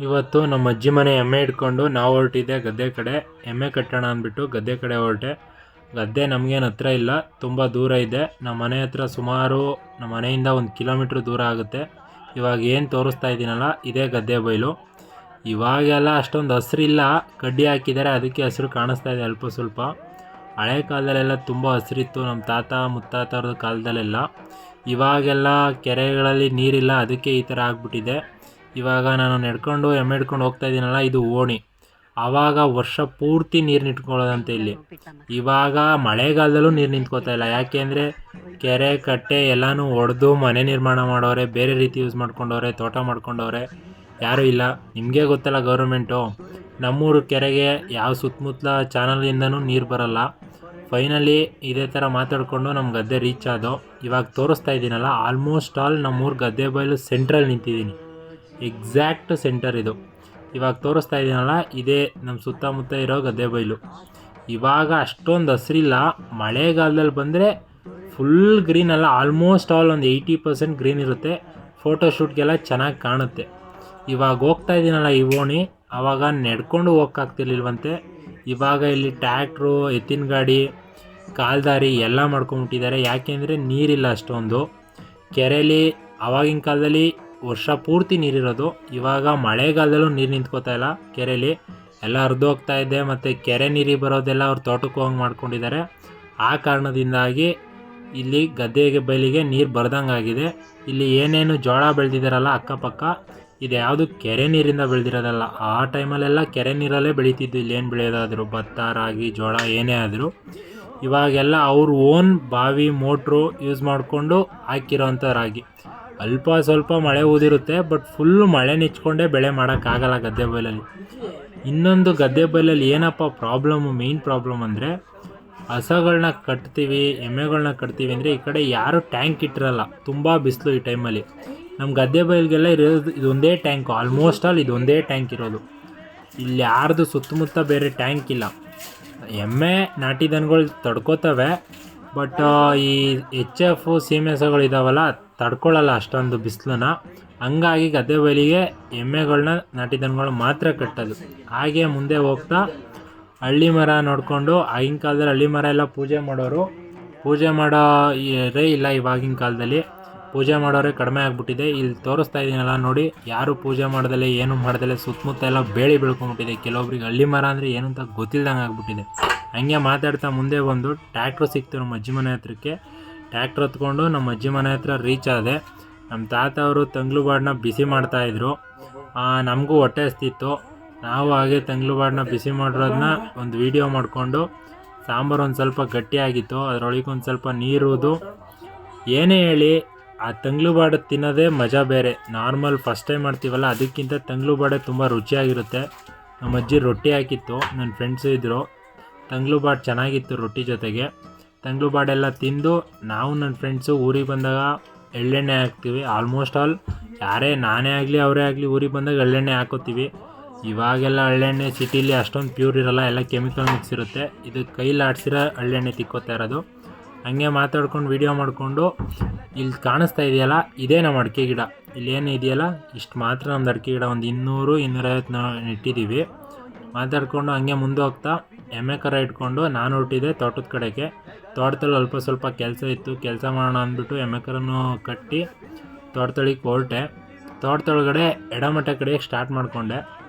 ಇವತ್ತು ನಮ್ಮ ಅಜ್ಜಿ ಮನೆ ಎಮ್ಮೆ ಇಟ್ಕೊಂಡು ನಾವು ಹೊರಟಿದ್ದೆ ಗದ್ದೆ ಕಡೆ. ಎಮ್ಮೆ ಕಟ್ಟೋಣ ಅಂದ್ಬಿಟ್ಟು ಗದ್ದೆ ಕಡೆ ಹೊರಟೆ. ಗದ್ದೆ ನಮಗೇನು ಹತ್ರ ಇಲ್ಲ, ತುಂಬ ದೂರ ಇದೆ. ನಮ್ಮ ಮನೆ ಹತ್ರ ಸುಮಾರು ನಮ್ಮ ಮನೆಯಿಂದ 1 ಕಿಲೋಮೀಟ್ರ್ ದೂರ ಆಗುತ್ತೆ. ಇವಾಗ ಏನು ತೋರಿಸ್ತಾ ಇದ್ದೀನಲ್ಲ, ಇದೇ ಗದ್ದೆ ಬೈಲು. ಇವಾಗೆಲ್ಲ ಅಷ್ಟೊಂದು ಹಸಿರಿಲ್ಲ, ಕಡ್ಡಿ ಹಾಕಿದ್ದಾರೆ, ಅದಕ್ಕೆ ಹಸಿರು ಕಾಣಿಸ್ತಾ ಇದೆ ಅಲ್ಪ ಸ್ವಲ್ಪ. ಹಳೆ ಕಾಲದಲ್ಲೆಲ್ಲ ತುಂಬ ಹಸಿರಿತ್ತು, ನಮ್ಮ ತಾತ ಮುತ್ತಾತವ್ರ ಕಾಲದಲ್ಲೆಲ್ಲ. ಇವಾಗೆಲ್ಲ ಕೆರೆಗಳಲ್ಲಿ ನೀರಿಲ್ಲ, ಅದಕ್ಕೆ ಈ ಥರ ಆಗ್ಬಿಟ್ಟಿದೆ. ಇವಾಗ ನಾನು ನಡ್ಕೊಂಡು ಎಮ್ಮೆ ಹಿಡ್ಕೊಂಡು ಹೋಗ್ತಾ ಇದ್ದೀನಲ್ಲ, ಇದು ಓಣಿ. ಆವಾಗ ವರ್ಷ ಪೂರ್ತಿ ನೀರು ನಿಂತ್ಕೊಳ್ಳೋದಂತೆ ಇಲ್ಲಿ. ಇವಾಗ ಮಳೆಗಾಲದಲ್ಲೂ ನೀರು ನಿಂತ್ಕೋತಾ ಇಲ್ಲ. ಯಾಕೆ ಅಂದರೆ ಕೆರೆ ಕಟ್ಟೆ ಎಲ್ಲನೂ ಒಡೆದು ಮನೆ ನಿರ್ಮಾಣ ಮಾಡೋರೆ, ಬೇರೆ ರೀತಿ ಯೂಸ್ ಮಾಡ್ಕೊಂಡವ್ರೆ, ತೋಟ ಮಾಡ್ಕೊಂಡವ್ರೆ. ಯಾರೂ ಇಲ್ಲ. ನಿಮಗೆ ಗೊತ್ತಲ್ಲ, ಗೌರ್ಮೆಂಟು ನಮ್ಮೂರು ಕೆರೆಗೆ ಯಾವ ಸುತ್ತಮುತ್ತಲ ಚಾನಲಿಂದನೂ ನೀರು ಬರಲ್ಲ. ಫೈನಲಿ ಇದೇ ಥರ ಮಾತಾಡಿಕೊಂಡು ನಮ್ಮ ಗದ್ದೆ ರೀಚ್ ಆದೋ. ಇವಾಗ ತೋರಿಸ್ತಾ ಇದ್ದೀನಲ್ಲ, ಆಲ್ಮೋಸ್ಟ್ ಆಲ್ ನಮ್ಮೂರು ಗದ್ದೆ ಬಯಲು ಸೆಂಟ್ರಲ್ಲಿ ನಿಂತಿದ್ದೀನಿ. ಎಕ್ಸಾಕ್ಟ್ ಸೆಂಟರ್ ಇದು. ಇವಾಗ ತೋರಿಸ್ತಾ ಇದ್ದೀನಲ್ಲ, ಇದೇ ನಮ್ಮ ಸುತ್ತಮುತ್ತ ಇರೋ ಗದ್ದೆ ಬಯಲು. ಇವಾಗ ಅಷ್ಟೊಂದು ಹಸಿರಿಲ್ಲ. ಮಳೆಗಾಲದಲ್ಲಿ ಬಂದರೆ ಫುಲ್ ಗ್ರೀನ್ ಅಲ್ಲ, ಆಲ್ಮೋಸ್ಟ್ ಆಲ್ ಒಂದು 80% ಗ್ರೀನ್ ಇರುತ್ತೆ. ಫೋಟೋಶೂಟ್ಗೆಲ್ಲ ಚೆನ್ನಾಗಿ ಕಾಣುತ್ತೆ. ಇವಾಗ ಹೋಗ್ತಾ ಇದ್ದೀನಲ್ಲ ಈ ಓಣಿ, ಆವಾಗ ನಡ್ಕೊಂಡು ಹೋಗೋಕ್ಕಾಗ್ತಿರ್ಲಿಲ್ವಂತೆ. ಇವಾಗ ಇಲ್ಲಿ ಟ್ಯಾಕ್ಟ್ರು, ಎತ್ತಿನ ಗಾಡಿ, ಕಾಲ್ದಾರಿ ಎಲ್ಲ ಮಾಡ್ಕೊಂಬಿಟ್ಟಿದ್ದಾರೆ. ಯಾಕೆಂದರೆ ನೀರಿಲ್ಲ ಅಷ್ಟೊಂದು. ಕೆರೆಯಲ್ಲಿ ಆವಾಗಿನ ಕಾಲದಲ್ಲಿ ವರ್ಷ ಪೂರ್ತಿ ನೀರಿರೋದು. ಇವಾಗ ಮಳೆಗಾಲದಲ್ಲೂ ನೀರು ನಿಂತ್ಕೋತಾ ಇಲ್ಲ ಕೆರೆಯಲ್ಲಿ, ಎಲ್ಲ ಹರಿದೋಗ್ತಾ ಇದೆ. ಮತ್ತು ಕೆರೆ ನೀರಿಗೆ ಬರೋದೆಲ್ಲ ಅವ್ರು ತೋಟಕ್ಕೆ ಹೋಗಿ ಮಾಡ್ಕೊಂಡಿದ್ದಾರೆ. ಆ ಕಾರಣದಿಂದಾಗಿ ಇಲ್ಲಿ ಗದ್ದೆಗೆ ಬಯಲಿಗೆ ನೀರು ಬರ್ದಂಗಾಗಿದೆ. ಇಲ್ಲಿ ಏನೇನು ಜೋಳ ಬೆಳೆದಿದ್ದಾರಲ್ಲ ಅಕ್ಕಪಕ್ಕ, ಇದು ಯಾವುದು ಕೆರೆ ನೀರಿಂದ ಬೆಳೆದಿರೋದಲ್ಲ. ಆ ಟೈಮಲ್ಲೆಲ್ಲ ಕೆರೆ ನೀರಲ್ಲೇ ಬೆಳೀತಿದ್ದು. ಇಲ್ಲೇನು ಬೆಳೆಯೋದಾದರೂ ಭತ್ತ, ರಾಗಿ, ಜೋಳ ಏನೇ ಆದರೂ. ಇವಾಗೆಲ್ಲ ಅವ್ರ ಓನ್ ಬಾವಿ, ಮೋಟ್ರು ಯೂಸ್ ಮಾಡಿಕೊಂಡು ಹಾಕಿರೋವಂಥ ರಾಗಿ. ಅಲ್ಪ ಸ್ವಲ್ಪ ಮಳೆ ಊದಿರುತ್ತೆ, ಬಟ್ ಫುಲ್ಲು ಮಳೆ ನಿಚ್ಕೊಂಡೇ ಬೆಳೆ ಮಾಡೋಕ್ಕಾಗಲ್ಲ ಗದ್ದೆ ಬಯಲಲ್ಲಿ. ಇನ್ನೊಂದು ಗದ್ದೆ ಬಯಲಲ್ಲಿ ಏನಪ್ಪ ಮೇಯ್ನ್ ಪ್ರಾಬ್ಲಮ್ ಅಂದರೆ, ಹಸಗಳನ್ನ ಕಟ್ತೀವಿ, ಎಮ್ಮೆಗಳನ್ನ ಕಟ್ತೀವಿ ಅಂದರೆ ಈ ಕಡೆ ಯಾರು ಟ್ಯಾಂಕ್ ಇಟ್ಟಿರಲ್ಲ. ತುಂಬ ಬಿಸಿಲು ಈ ಟೈಮಲ್ಲಿ. ನಮ್ಮ ಗದ್ದೆ ಬಯಲಿಗೆಲ್ಲ ಇರೋದು ಇದೊಂದೇ ಟ್ಯಾಂಕು, ಆಲ್ಮೋಸ್ಟ್ ಆಲ್ ಇದೊಂದೇ ಟ್ಯಾಂಕ್ ಇರೋದು. ಇಲ್ಲಿ ಯಾರ್ದು ಸುತ್ತಮುತ್ತ ಬೇರೆ ಟ್ಯಾಂಕ್ ಇಲ್ಲ. ಎಮ್ಮೆ ನಾಟಿ ದನಗಳು ತಡ್ಕೋತವೆ, ಬಟ್ ಈ HF ಸೀಮೆಸಗಳು ಇದಾವಲ್ಲ, ತಡ್ಕೊಳ್ಳಲ್ಲ ಅಷ್ಟೊಂದು ಬಿಸಿಲನ್ನ. ಹಂಗಾಗಿ ಗದ್ದೆ ಬಯಲಿಗೆ ಎಮ್ಮೆಗಳನ್ನ, ನಾಟಿ ದನಗಳು ಮಾತ್ರ ಕಟ್ಟೋದು. ಹಾಗೆ ಮುಂದೆ ಹೋಗ್ತಾ ಹಳ್ಳಿ ಮರ ನೋಡಿಕೊಂಡು, ಆಗಿನ ಕಾಲದಲ್ಲಿ ಹಳ್ಳಿ ಮರ ಎಲ್ಲ ಪೂಜೆ ಮಾಡೋರು. ಪೂಜೆ ಮಾಡೋರೇ ಇಲ್ಲ ಇವಾಗಿನ ಕಾಲದಲ್ಲಿ. ಪೂಜೆ ಮಾಡೋರೇ ಕಡಿಮೆ ಆಗಿಬಿಟ್ಟಿದೆ. ಇಲ್ಲಿ ತೋರಿಸ್ತಾ ಇದ್ದೀನಲ್ಲ ನೋಡಿ, ಯಾರು ಪೂಜೆ ಮಾಡ್ದಲೆ ಏನು ಮಾಡ್ದಲೆ ಸುತ್ತಮುತ್ತ ಎಲ್ಲ ಬೇಳಿ ಬೆಳ್ಕೊಂಬಿಟ್ಟಿದೆ. ಕೆಲವೊಬ್ರಿಗೆ ಹಳ್ಳಿ ಮರ ಅಂದರೆ ಏನು ಅಂತ ಗೊತ್ತಿಲ್ದಂಗೆ ಆಗ್ಬಿಟ್ಟಿದೆ. ಹಂಗೆ ಮಾತಾಡ್ತಾ ಮುಂದೆ ಬಂದು ಟ್ಯಾಕ್ಟ್ರು ಸಿಕ್ತು ನಮ್ಮ ಅಜ್ಜಿ ಮನೆ ಹತ್ರಕ್ಕೆ. ಟ್ಯಾಕ್ಟ್ರ್ ಹತ್ಕೊಂಡು ನಮ್ಮ ಅಜ್ಜಿ ಮನೆ ಹತ್ರ ರೀಚ್ ಆದೆ. ನಮ್ಮ ತಾತ ಅವರು ತಂಗ್ಳುಬಾಡನ್ನ ಬಿಸಿ ಮಾಡ್ತಾಯಿದ್ರು. ನಮಗೂ ಹೊಟ್ಟೆ ಹಸ್ತಿತ್ತು. ನಾವು ಹಾಗೆ ತಂಗ್ಳುಬಾಡನ್ನ ಬಿಸಿ ಮಾಡಿರೋದನ್ನ ಒಂದು ವೀಡಿಯೋ ಮಾಡಿಕೊಂಡು, ಸಾಂಬಾರು ಒಂದು ಸ್ವಲ್ಪ ಗಟ್ಟಿಯಾಗಿತ್ತು, ಅದರೊಳಗೆ ಒಂದು ಸ್ವಲ್ಪ ನೀರುವುದು. ಏನೇ ಹೇಳಿ, ಆ ತಂಗ್ಳುಬಾಡು ತಿನ್ನೋದೇ ಮಜಾ ಬೇರೆ. ನಾರ್ಮಲ್ ಫಸ್ಟ್ ಟೈಮ್ ಮಾಡ್ತೀವಲ್ಲ, ಅದಕ್ಕಿಂತ ತಂಗ್ಳುಬಾಡೆ ತುಂಬ ರುಚಿಯಾಗಿರುತ್ತೆ. ನಮ್ಮ ಅಜ್ಜಿ ರೊಟ್ಟಿ ಹಾಕಿತ್ತು, ನನ್ನ ಫ್ರೆಂಡ್ಸು ಇದ್ದರು. ತಂಗ್ಳುಬಾಡು ಚೆನ್ನಾಗಿತ್ತು ರೊಟ್ಟಿ ಜೊತೆಗೆ. ತಂಗ್ಳುಬಾಡೆಲ್ಲ ತಿಂದು ನಾವು ನನ್ನ ಫ್ರೆಂಡ್ಸು ಊರಿಗೆ ಬಂದಾಗ ಎಳ್ಳೆಣ್ಣೆ ಹಾಕ್ತೀವಿ. ಆಲ್ಮೋಸ್ಟ್ ಆಲ್ ನಾನೇ ಆಗಲಿ ಅವರೇ ಆಗಲಿ ಊರಿಗೆ ಬಂದಾಗ ಎಳ್ಳೆಣ್ಣೆ ಹಾಕೋತೀವಿ. ಇವಾಗೆಲ್ಲ ಎಳ್ಳೆಣ್ಣೆ ಸಿಟಿಲಿ ಅಷ್ಟೊಂದು ಪ್ಯೂರ್ ಇರೋಲ್ಲ, ಎಲ್ಲ ಕೆಮಿಕಲ್ ಮಿಕ್ಸ್ ಇರುತ್ತೆ. ಇದು ಕೈಲಿ ಆಡಿಸಿರೋ ಎಳ್ಳೆಣ್ಣೆ ತಿಕ್ಕೋತಾ ಇರೋದು. ಹಂಗೆ ಮಾತಾಡ್ಕೊಂಡು ವೀಡಿಯೋ ಮಾಡಿಕೊಂಡು, ಇಲ್ಲಿ ಕಾಣಿಸ್ತಾ ಇದೆಯಲ್ಲ, ಇದೇ ನಮ್ಮ ಅಡಿಕೆ ಗಿಡ. ಇಲ್ಲೇನು ಇದೆಯಲ್ಲ, ಇಷ್ಟು ಮಾತ್ರ ನಮ್ಮದು ಅಡಿಕೆ ಗಿಡ. ಒಂದು 200-250 ನೆಟ್ಟಿದ್ದೀವಿ. ಮಾತಾಡಿಕೊಂಡು ಹಂಗೆ ಮುಂದೆ ಹೋಗ್ತಾ ಎಮ್ಮೆ ಕರ ಇಟ್ಕೊಂಡು ನಾನು ಹೊರಟಿದ್ದೆ ತೋಟದ ಕಡೆಗೆ. ತೋಟದಲ್ಲಿ ಅಲ್ಪ ಸ್ವಲ್ಪ ಕೆಲಸ ಇತ್ತು, ಕೆಲಸ ಮಾಡೋಣ ಅಂದ್ಬಿಟ್ಟು ಎಮ್ಮೆ ಕರನೂ ಕಟ್ಟಿ ತೋಟದೊಳಗೆ ಹೊರಟೆ. ತೋಟದೊಳಗಡೆ ಎಡಮಟ್ಟೆ ಕಡೆಗೆ ಸ್ಟಾರ್ಟ್ ಮಾಡಿಕೊಂಡೆ.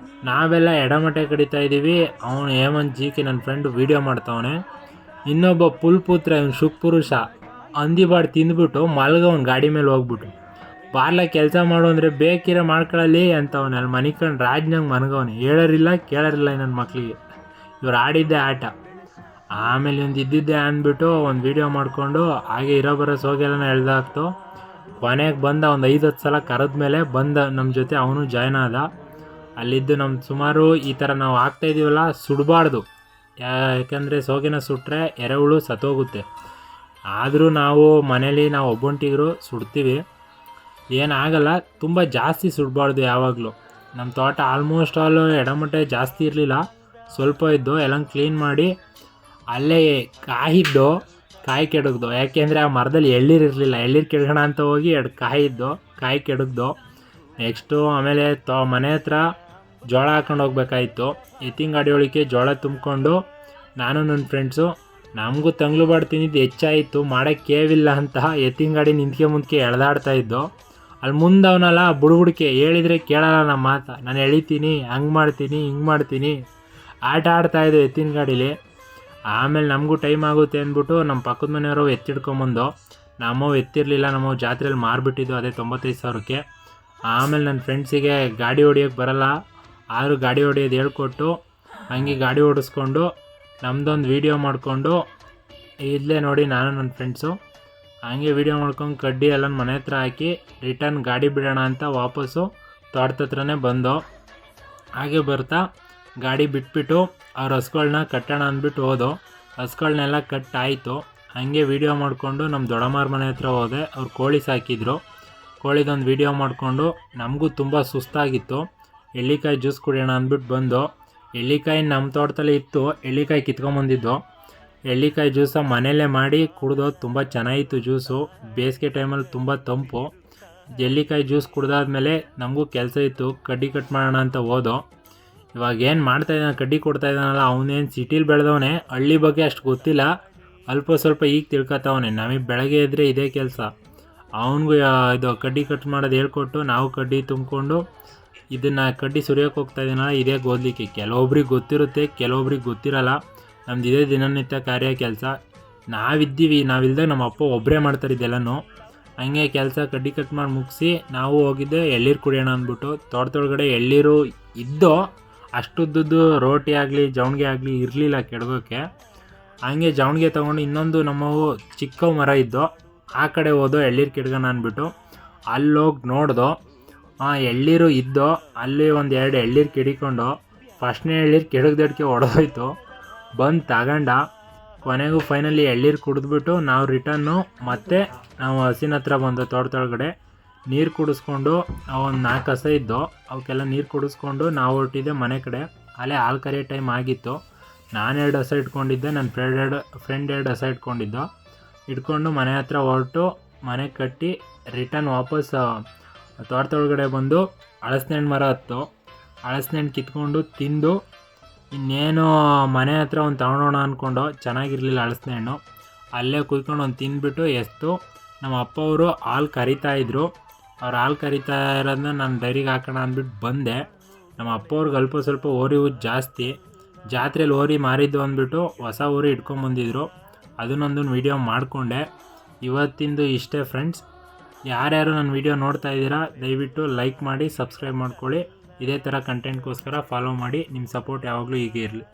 ನಾವೆಲ್ಲ ಎಡಮಟ್ಟೆ ಕಡಿತಾ ಇದ್ದೀವಿ. ಅವನು ಹೇಮಂತ್ GK ನನ್ನ ಫ್ರೆಂಡು ವೀಡಿಯೋ ಮಾಡ್ತಾವನೆ. ಇನ್ನೊಬ್ಬ ಪುಲ್ಪುತ್ರ, ಇವನು ಶುಕ್ಪುರುಷ, ಹಂದಿಬಾಡು ತಿಂದ್ಬಿಟ್ಟು ಮಲ್ಗವನು ಗಾಡಿ ಮೇಲೆ ಹೋಗ್ಬಿಟ್ಟು. ಬಾರ್ಲ ಕೆಲಸ ಮಾಡು ಅಂದರೆ ಬೇಕಿರೋ ಮಾಡ್ಕೊಳ್ಳಲಿ ಅಂತವನು. ಅಲ್ಲಿ ಮನಿಕಂಡು ರಾಜ್ನಂಗೆ ಮನಗವನು. ಹೇಳೋರಿಲ್ಲ ಕೇಳೋರಿಲ್ಲ ನನ್ನ ಮಕ್ಕಳಿಗೆ. ಇವ್ರು ಆಡಿದ್ದೆ ಆಟ. ಆಮೇಲೆ ಒಂದು ಇದ್ದಿದ್ದೆ ಅಂದ್ಬಿಟ್ಟು ಒಂದು ವೀಡಿಯೋ ಮಾಡಿಕೊಂಡು ಹಾಗೆ ಇರೋ ಬರೋ ಸೋಗೆಲ್ಲ ಎಳ್ದಾಕ್ತು. ಕೊನೆಗೆ ಬಂದ ಒಂದು 5-10 ಸಲ ಕರೆದ ಮೇಲೆ ಬಂದ ನಮ್ಮ ಜೊತೆ ಅವನು ಜಾಯ್ನ್ ಆದ. ಅಲ್ಲಿದ್ದು ನಮ್ಮ ಸುಮಾರು ಈ ಥರ ನಾವು ಆಗ್ತಾಯಿದ್ದೀವಲ್ಲ, ಸುಡಬಾರ್ದು. ಯಾಕಂದರೆ ಸೋಗೆನ ಸುಟ್ಟರೆ ಎರೆಹುಳು ಸತ್ತೋಗುತ್ತೆ. ಆದರೂ ನಾವು ಮನೇಲಿ ನಾವು ಒಬ್ಬೊಂಟಿಗರು ಸುಡ್ತೀವಿ, ಏನಾಗಲ್ಲ. ತುಂಬ ಜಾಸ್ತಿ ಸುಡಬಾರ್ದು ಯಾವಾಗಲೂ. ನಮ್ಮ ತೋಟ ಆಲ್ಮೋಸ್ಟ್ ಆಲ್ ಎಡಮಟ್ಟೆ ಜಾಸ್ತಿ ಇರಲಿಲ್ಲ, ಸ್ವಲ್ಪ ಇದ್ದು. ಎಲ್ಲ ಕ್ಲೀನ್ ಮಾಡಿ ಅಲ್ಲೇ ಕಾಯಿ ಕೆಡಗ್ದು. ಯಾಕೆಂದರೆ ಆ ಮರದಲ್ಲಿ ಎಳ್ಳೀರಿರಲಿಲ್ಲ. ಎಳ್ಳೀರು ಕೆಡಗೋಣ ಅಂತ ಹೋಗಿ 2 ಕಾಯಿ ಇದ್ದು, ಕಾಯಿ ಕೆಡಗ್ದು. ನೆಕ್ಸ್ಟು ಆಮೇಲೆ ಮನೆ ಹತ್ರ ಜೋಳ ಹಾಕೊಂಡು ಹೋಗ್ಬೇಕಾಯಿತು. ಎತ್ತಿನ ಗಾಡಿ ಒಳಗೆ ಜೋಳ ತುಂಬಿಕೊಂಡು ನಾನು ನನ್ನ ಫ್ರೆಂಡ್ಸು, ನಮಗೂ ತಂಗ್ಳುಬಾಡು ತಿಂದಿದ್ದು ಹೆಚ್ಚಾಯಿತು, ಮಾಡೋಕ್ಕೆ ಕೇವಿಲ್ಲ ಅಂತ ಎತ್ತಿನ ಗಾಡಿ ಮುಂದಕ್ಕೆ ಎಳೆದಾಡ್ತಾಯಿದ್ದು. ಅಲ್ಲಿ ಮುಂದೆ ಅವನಲ್ಲ ಬುಡ್ಬುಡಿಕೆ, ಹೇಳಿದರೆ ಕೇಳಲ್ಲ ನಮ್ಮ ಮಾತು. ನಾನು ಎಳಿತೀನಿ, ಹಂಗೆ ಮಾಡ್ತೀನಿ, ಹಿಂಗೆ ಮಾಡ್ತೀನಿ, ಆಟ ಆಡ್ತಾಯಿದ್ದು ಎತ್ತಿನ ಗಾಡೀಲಿ. ಆಮೇಲೆ ನಮಗೂ ಟೈಮ್ ಆಗುತ್ತೆ ಅಂದ್ಬಿಟ್ಟು ನಮ್ಮ ಪಕ್ಕದ ಮನೆಯವರು ಎತ್ತಿಡ್ಕೊಂಬಂದು, ನಮ್ಮವು ಎತ್ತಿರಲಿಲ್ಲ, ನಮ್ಮವು ಜಾತ್ರೆಯಲ್ಲಿ ಮಾರಿಬಿಟ್ಟಿದ್ದು ಅದೇ 95,000ಕ್ಕೆ. ಆಮೇಲೆ ನನ್ನ ಫ್ರೆಂಡ್ಸಿಗೆ ಗಾಡಿ ಹೊಡಿಯೋಕ್ಕೆ ಬರಲ್ಲ, ಆದರೂ ಗಾಡಿ ಹೊಡಿಯೋದು ಹೇಳ್ಕೊಟ್ಟು ಹಂಗೆ ಗಾಡಿ ಓಡಿಸ್ಕೊಂಡು ನಮ್ಮದೊಂದು ವೀಡಿಯೋ ಮಾಡಿಕೊಂಡು ಇಲ್ಲೇ ನೋಡಿ ನಾನು ನನ್ನ ಫ್ರೆಂಡ್ಸು ಹಂಗೆ ವೀಡಿಯೋ ಮಾಡ್ಕೊಂಡು ಕಡ್ಡಿ ಎಲ್ಲ ಮನೆ ಹತ್ರ ಹಾಕಿ ರಿಟರ್ನ್ ಗಾಡಿ ಬಿಡೋಣ ಅಂತ ವಾಪಸ್ಸು ತೋಟದ ಹತ್ರನೇ ಬಂದು. ಹಾಗೆ ಬರ್ತಾ ಗಾಡಿ ಬಿಟ್ಬಿಟ್ಟು ಅವ್ರ ಹಸುಗಳ್ನ ಕಟ್ಟೋಣ ಅಂದ್ಬಿಟ್ಟು ಹೋದೋ. ಹಸುಗಳ್ನೆಲ್ಲ ಕಟ್ಟಾಯಿತು. ಹಾಗೆ ವೀಡಿಯೋ ಮಾಡಿಕೊಂಡು ನಮ್ಮ ದೊಡ್ಡಮ್ಮರ ಮನೆ ಹತ್ರ ಹೋದೆ. ಅವ್ರು ಕೋಳಿ ಸಾಕಿದ್ರು. ಕೋಳಿದೊಂದು ವೀಡಿಯೋ ಮಾಡಿಕೊಂಡು ನಮಗೂ ತುಂಬ ಸುಸ್ತಾಗಿತ್ತು. ಎಳ್ಳಿಕಾಯಿ ಜ್ಯೂಸ್ ಕುಡಿಯೋಣ ಅಂದ್ಬಿಟ್ಟು ಬಂದು, ಎಳ್ಳಿಕಾಯಿ ನಮ್ಮ ತೋಟದಲ್ಲೇ ಇತ್ತು, ಎಳ್ಳಿಕಾಯಿ ಕಿತ್ಕೊಂಬಂದಿದ್ದು. ಎಳ್ಳಿಕಾಯಿ ಜ್ಯೂಸ ಮನೆಯಲ್ಲೇ ಮಾಡಿ ಕುಡಿದೋ, ತುಂಬ ಚೆನ್ನಾಗಿತ್ತು ಜ್ಯೂಸು. ಬೇಸಿಗೆ ಟೈಮಲ್ಲಿ ತುಂಬ ತಂಪು. ಎಳ್ಳಿಕಾಯಿ ಜ್ಯೂಸ್ ಕುಡ್ದಾದ್ಮೇಲೆ ನಮಗೂ ಕೆಲಸ ಇತ್ತು, ಕಡ್ಡಿ ಕಟ್ ಮಾಡೋಣ ಅಂತ ಹೋದೋ. ಇವಾಗ ಏನು ಮಾಡ್ತಾಯಿದ್ದಾನೆ, ಕಡ್ಡಿ ಕೊಡ್ತಾಯಿದ್ದಾನಲ್ಲ, ಅವನೇನು ಸಿಟೀಲಿ ಬೆಳೆದವನೇ, ಹಳ್ಳಿ ಬಗ್ಗೆ ಅಷ್ಟು ಗೊತ್ತಿಲ್ಲ, ಅಲ್ಪ ಸ್ವಲ್ಪ ಈಗ ತಿಳ್ಕೊತಾವನೆ. ನಮಗೆ ಬೆಳಗ್ಗೆ ಇದ್ದರೆ ಇದೇ ಕೆಲಸ. ಅವನಿಗೂ ಇದು ಕಡ್ಡಿ ಕಟ್ ಮಾಡೋದು ಹೇಳ್ಕೊಟ್ಟು ನಾವು ಕಡ್ಡಿ ತುಂಬಿಕೊಂಡು ಇದನ್ನು ಕಡ್ಡಿ ಸುರಿಯೋಕೆ ಹೋಗ್ತಾಯಿದ್ದೀನಲ್ಲ, ಇದೇ ಗೋದ್ಲಿಕ್ಕೆ. ಕೆಲವೊಬ್ರಿಗೆ ಗೊತ್ತಿರುತ್ತೆ, ಕೆಲವೊಬ್ರಿಗೆ ಗೊತ್ತಿರಲ್ಲ. ನಮ್ದು ಇದೇ ದಿನನಿತ್ಯ ಕಾರ್ಯ ಕೆಲಸ. ನಾವಿಲ್ದಾಗ ನಮ್ಮ ಅಪ್ಪ ಒಬ್ಬರೇ ಮಾಡ್ತಾರೆ ಇದೆಲ್ಲನೂ. ಹಂಗೆ ಕೆಲಸ ಕಡ್ಡಿ ಕಟ್ ಮಾಡಿ ಮುಗಿಸಿ ನಾವು ಹೋಗಿದ್ದೆ ಎಳ್ಳೀರು ಕುಡಿಯೋಣ ಅಂದ್ಬಿಟ್ಟು. ತೋಟದೊಳಗಡೆ ಎಳ್ಳೀರು ಇದ್ದೋ, ಅಷ್ಟುದ್ದು ರೋಟಿ ಆಗಲಿ ಜವಣಿಗೆ ಆಗಲಿ ಇರಲಿಲ್ಲ ಕೆಡಗೋಕ್ಕೆ. ಹಂಗೆ ಜವಣಿಗೆ ತೊಗೊಂಡು ಇನ್ನೊಂದು ನಮ್ಮವು ಚಿಕ್ಕ ಮರ ಇದ್ದೋ, ಆ ಕಡೆ ಹೋದೋ ಎಳ್ಳೀರು ಕೆಡ್ಗೋಣ ಅಂದ್ಬಿಟ್ಟು. ಅಲ್ಲೋಗಿ ನೋಡ್ದೋ, ಎಳ್ಳೀರು ಇದ್ದೋ, ಅಲ್ಲಿ ಒಂದು 2 ಎಳ್ಳೀರು ಕೆಡಿಕೊಂಡು ಫಸ್ಟ್ನೇ ಎಳ್ಳೀರು ಕೆಡಗ್ದಡ್ಕೆ ಹೊಡೆದೋಯ್ತು. ಬಂದು ತಗೊಂಡ, ಕೊನೆಗೂ ಫೈನಲಿ ಎಳ್ಳೀರು ಕುಡಿದ್ಬಿಟ್ಟು ನಾವು ರಿಟರ್ನು ಮತ್ತೆ ನಾವು ಹಸಿನ ಹತ್ರ ಬಂದು ತೋಟದೊಳಗಡೆ ನೀರು ಕುಡಿಸ್ಕೊಂಡು ಒಂದು 4 ಹಸ ಇದ್ದೋ, ಅವಕ್ಕೆಲ್ಲ ನೀರು ಕುಡಿಸ್ಕೊಂಡು ನಾವು ಹೊರಟಿದ್ದೆ ಮನೆ ಕಡೆ. ಅಲ್ಲೇ ಹಾಲು ಕರಿಯೋ ಟೈಮ್ ಆಗಿತ್ತು. ನಾನು 2 ಹಸ ಇಟ್ಕೊಂಡಿದ್ದೆ, ನನ್ನ ಫ್ರೆಂಡ್ 2 ಹಸ ಇಟ್ಕೊಂಡು ಮನೆ ಹತ್ರ ಹೊರಟು ಮನೆ ಕಟ್ಟಿ ರಿಟರ್ನ್ ವಾಪಸ್ ತೋಟದೊಳಗಡೆ ಬಂದು ಹಲಸಿನಣ್ಣು ಮರ ಹತ್ತು. ಹಲಸಿನಣ್ಣು ಕಿತ್ಕೊಂಡು ತಿಂದು ಇನ್ನೇನು ಮನೆ ಹತ್ರ ಒಂದು ತಗೊಂಡೋಣ ಅಂದ್ಕೊಂಡು, ಚೆನ್ನಾಗಿರಲಿಲ್ಲ ಹಲಸಿನಣ್ಣು. ಅಲ್ಲೇ ಕುಯ್ಕೊಂಡು ಒಂದು ತಿಂದ್ಬಿಟ್ಟು ಎಸ್ತು. ನಮ್ಮ ಅಪ್ಪ ಅವರು ಹಾಲು ಕರಿತಾಯಿದ್ರು. ಅವ್ರು ಹಾಲು ಕರಿತಾ ಇರೋದನ್ನ ನಾನು ಡೈರಿಗೆ ಹಾಕೋಣ ಅಂದ್ಬಿಟ್ಟು ಬಂದೆ. ನಮ್ಮ ಅಪ್ಪ ಅವ್ರಿಗೆ ಅಲ್ಪ ಸ್ವಲ್ಪ ಓರಿ ಜಾಸ್ತಿ, ಜಾತ್ರೆಯಲ್ಲಿ ಓರಿ ಮಾರಿದ್ದು ಅಂದ್ಬಿಟ್ಟು ಹೊಸ ಓರಿ ಇಟ್ಕೊಂಬಂದಿದ್ರು. ಅದನ್ನೊಂದು ವೀಡಿಯೋ ಮಾಡಿಕೊಂಡೆ. ಇವತ್ತಿಂದು ಇಷ್ಟೇ ಫ್ರೆಂಡ್ಸ್. ಯಾರ್ಯಾರು ನನ್ನ ವೀಡಿಯೋ ನೋಡ್ತಾ ಇದ್ದೀರಾ ದಯವಿಟ್ಟು ಲೈಕ್ ಮಾಡಿ, ಸಬ್ಸ್ಕ್ರೈಬ್ ಮಾಡ್ಕೊಳ್ಳಿ. ಇದೇ ಥರ ಕಂಟೆಂಟ್ಗೋಸ್ಕರ ಫಾಲೋ ಮಾಡಿ. ನಿಮ್ಮ ಸಪೋರ್ಟ್ ಯಾವಾಗಲೂ ಹೀಗೆ ಇರಲಿ.